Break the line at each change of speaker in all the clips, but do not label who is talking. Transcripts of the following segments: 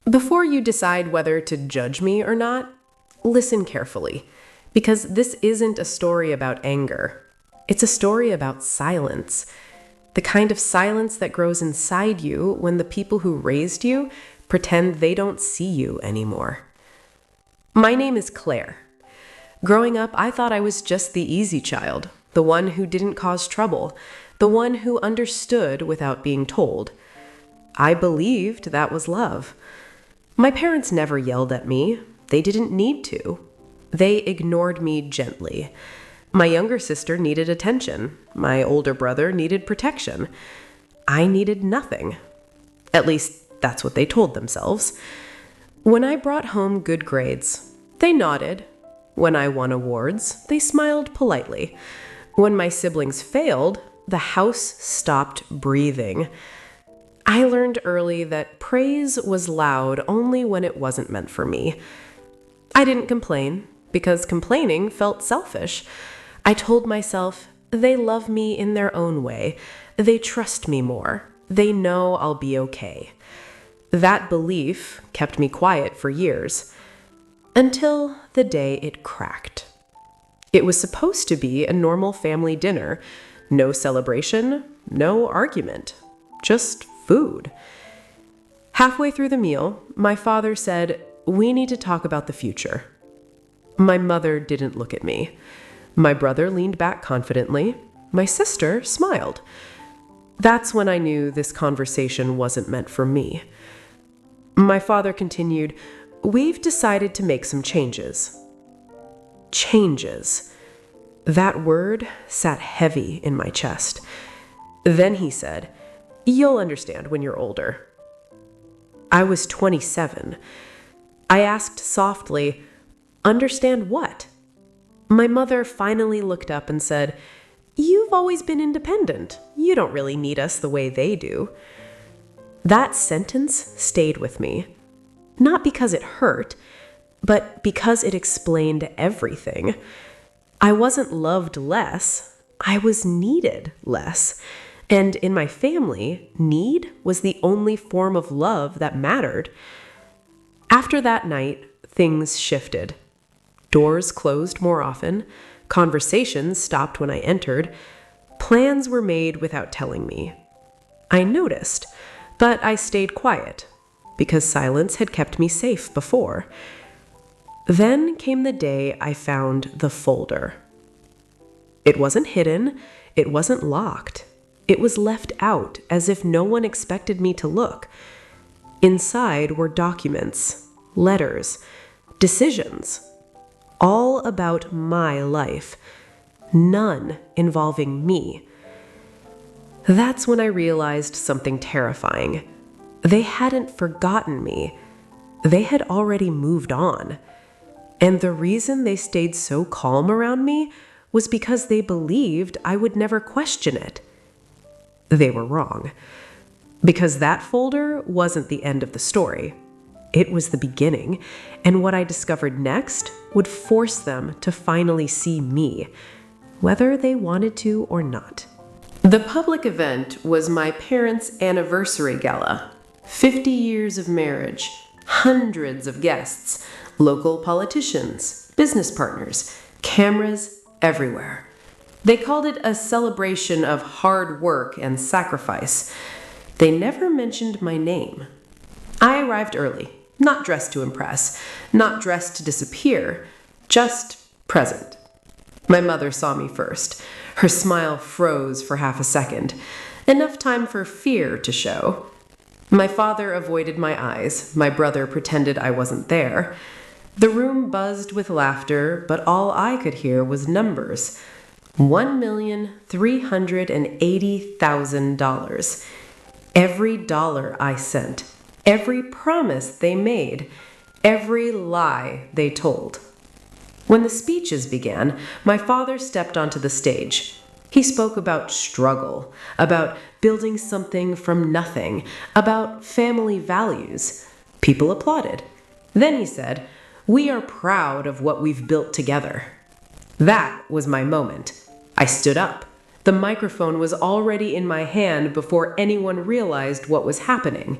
Before you decide whether to judge me or not, listen carefully, because this isn't a story about anger. It's a story about silence. The kind of silence that grows inside you when the people who raised you pretend they don't see you anymore. My name is Claire. Growing up, I thought I was just the easy child, the one who didn't cause trouble, the one who understood without being told. I believed that was love. My parents never yelled at me. They didn't need to. They ignored me gently. My younger sister needed attention. My older brother needed protection. I needed nothing. At least, that's what they told themselves. When I brought home good grades, they nodded. When I won awards, they smiled politely. When my siblings failed, the house stopped breathing. I learned early that praise was loud only when it wasn't meant for me. I didn't complain, because complaining felt selfish. I told myself, they love me in their own way. They trust me more. They know I'll be okay. That belief kept me quiet for years, until the day it cracked. It was supposed to be a normal family dinner. No celebration, no argument, just food. Halfway through the meal, my father said, "We need to talk about the future." My mother didn't look at me. My brother leaned back confidently. My sister smiled. That's when I knew this conversation wasn't meant for me. My father continued, "We've decided to make some changes." Changes. That word sat heavy in my chest. Then he said, "You'll understand when you're older." I was 27. I asked softly, "Understand what?" My mother finally looked up and said, "You've always been independent. You don't really need us the way they do." That sentence stayed with me. Not because it hurt, but because it explained everything. I wasn't loved less. I was needed less. And in my family, need was the only form of love that mattered. After that night, things shifted. Doors closed more often. Conversations stopped when I entered. Plans were made without telling me. I noticed, but I stayed quiet, because silence had kept me safe before. Then came the day I found the folder. It wasn't hidden. It wasn't locked. It was left out as if no one expected me to look. Inside were documents, letters, decisions, all about my life, none involving me. That's when I realized something terrifying. They hadn't forgotten me. They had already moved on. And the reason they stayed so calm around me was because they believed I would never question it. They were wrong. Because that folder wasn't the end of the story. It was the beginning, and what I discovered next would force them to finally see me, whether they wanted to or not. The public event was my parents' anniversary gala. 50 years of marriage, hundreds of guests, local politicians, business partners, cameras everywhere. They called it a celebration of hard work and sacrifice. They never mentioned my name. I arrived early, not dressed to impress, not dressed to disappear, just present. My mother saw me first. Her smile froze for half a second, enough time for fear to show. My father avoided my eyes. My brother pretended I wasn't there. The room buzzed with laughter, but all I could hear was numbers. $1,380,000. Every dollar I sent, every promise they made, every lie they told. When the speeches began, my father stepped onto the stage. He spoke about struggle, about building something from nothing, about family values. People applauded. Then he said, "We are proud of what we've built together." That was my moment. I stood up. The microphone was already in my hand before anyone realized what was happening.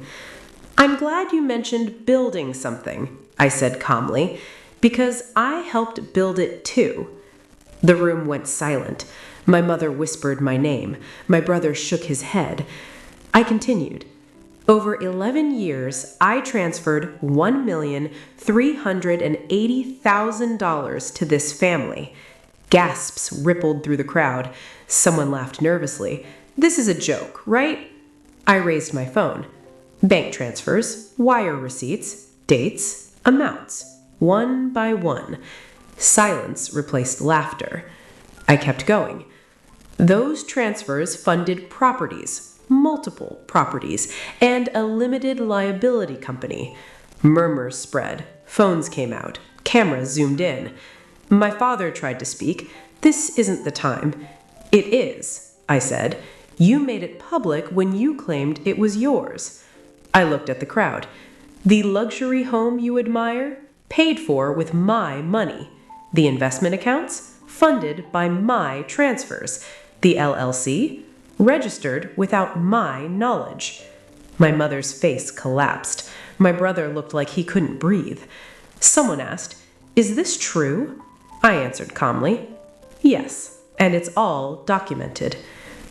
I'm glad you mentioned building something, I said calmly, because I helped build it too. The room went silent. My mother whispered my name. My brother shook his head. I continued. Over 11 years, I transferred $1,380,000 to this family. Gasps rippled through the crowd. Someone laughed nervously. This is a joke, right? I raised my phone. Bank transfers, wire receipts, dates, amounts, one by one. Silence replaced laughter. I kept going. Those transfers funded properties, multiple properties, and a limited liability company. Murmurs spread. Phones came out. Cameras zoomed in. My father tried to speak. This isn't the time. It is, I said. You made it public when you claimed it was yours. I looked at the crowd. The luxury home you admire? Paid for with my money. The investment accounts? Funded by my transfers. The LLC? Registered without my knowledge. My mother's face collapsed. My brother looked like he couldn't breathe. Someone asked, "Is this true?" I answered calmly, "Yes, and it's all documented."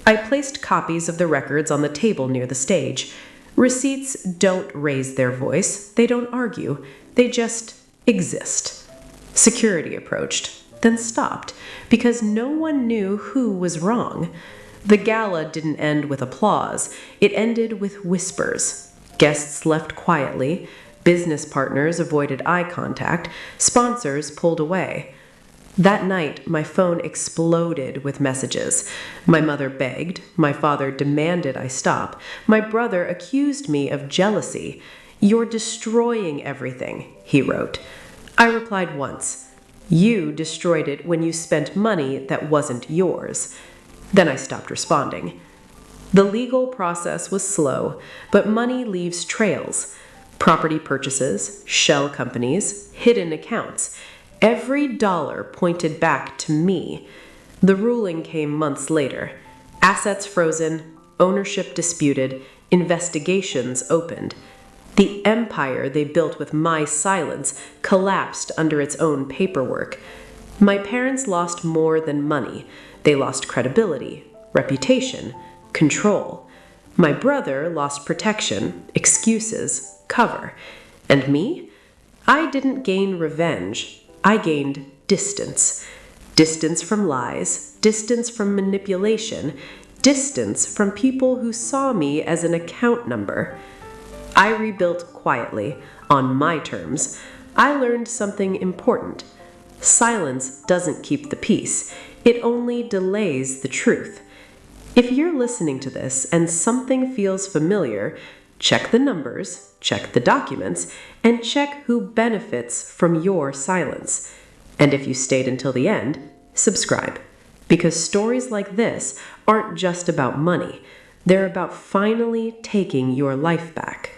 I placed copies of the records on the table near the stage. Receipts don't raise their voice, they don't argue, they just exist. Security approached, then stopped, because no one knew who was wrong. The gala didn't end with applause, it ended with whispers. Guests left quietly, business partners avoided eye contact, sponsors pulled away. That night, my phone exploded with messages. My mother begged, my father demanded I stop, my brother accused me of jealousy. "You're destroying everything," he wrote. I replied once, "You destroyed it when you spent money that wasn't yours." Then I stopped responding. The legal process was slow, but money leaves trails. Property purchases, shell companies, hidden accounts. Every dollar pointed back to me. The ruling came months later. Assets frozen, ownership disputed, investigations opened. The empire they built with my silence collapsed under its own paperwork. My parents lost more than money. They lost credibility, reputation, control. My brother lost protection, excuses, cover. And me? I didn't gain revenge. I gained distance. Distance from lies, distance from manipulation, distance from people who saw me as an account number. I rebuilt quietly, on my terms. I learned something important. Silence doesn't keep the peace. It only delays the truth. If you're listening to this and something feels familiar, check the numbers, check the documents, and check who benefits from your silence. And if you stayed until the end, subscribe. Because stories like this aren't just about money. They're about finally taking your life back.